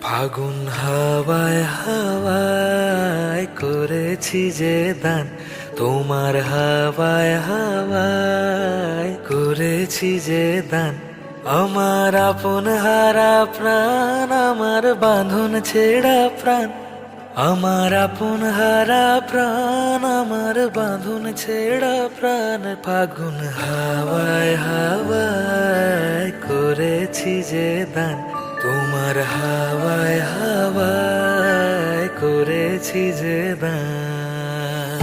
ফাগুন হাওয়ায় হাওয়ায় করেছি যে দান, তোমার হাওয়ায় হাওয়ায় করেছি যে দান। আমার আপন হারা প্রাণ, আমার বাঁধন ছেঁড়া প্রাণ, আমার আপন হারা প্রাণ, আমার বাঁধন ছেঁড়া প্রাণ। ফাগুন হাওয়ায় হাওয়ায় করেছি যে দান, তোমার হাওয়ায় হাওয়ায় করেছি যে দান।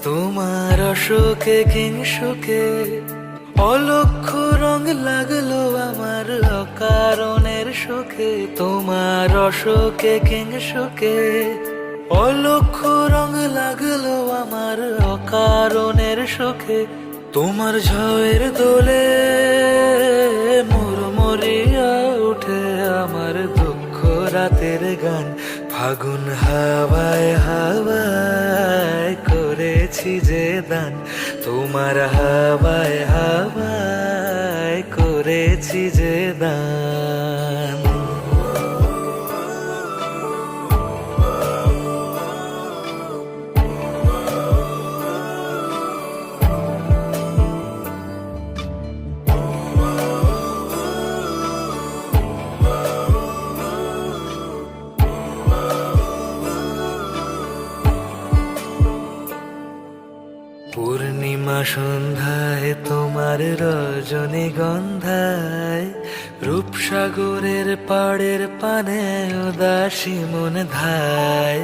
তোমার অশোকে কিংসুকে অলক্ষ রং লাগলো আমার অকারণের সুখে। তোমার অশোকে কিংসুকে অলক্ষ রং লাগলো আমার অকারণের সুখে। তোমার ঝড়ের দোলে মুড়মুড়িয়া উঠে আমার দুঃখ রাতের গান। ফাগুন হাওয়ায় হাওয়ায় করেছি যে দান, তোমার হাওয়ায় হাওয়ায় করেছি যে দান। পূর্ণিমা সন্ধ্যায় তোমার রজনীগন্ধায়, রূপসাগরের পাড়ের পানে উদাসী মন ধায়।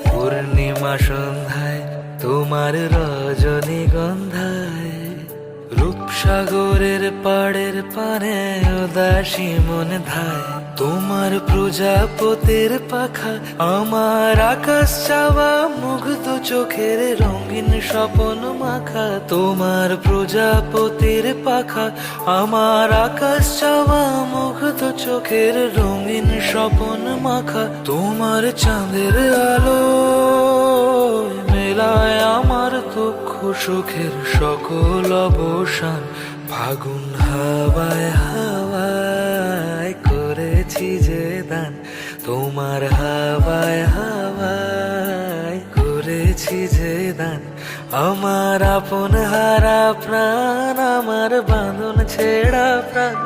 পূর্ণিমা সন্ধ্যায় তোমার রজনীগন্ধায়, রূপসাগরের পাড়ের পানে উদাসী মন ধায়। তোমার প্রজাপতির পাখা আমার আকাশ চাওয়া মুগ্ধ চোখের রঙিন স্বপন মাখা। তোমার প্রজাপতির পাখা আমার আকাশ চাওয়া মুগ্ধ চোখের রঙিন স্বপন মাখা। তোমার চাঁদের আলো মেলায় আমার দুঃখ সুখের সকল অবসান। ফাগুন হাওয়ায় হাওয়ায় করেছি যে দান, তোমার হাওয়ায় হাওয়ায় করেছি যে দান। আমার আপন হারা প্রাণ, আমার বাঁধন ছেঁড়া প্রাণ,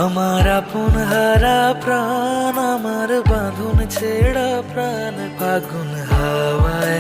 আমার আপন হারা প্রাণ, আমার বাঁধন ছেঁড়া প্রাণ। ফাগুন হাওয়ায়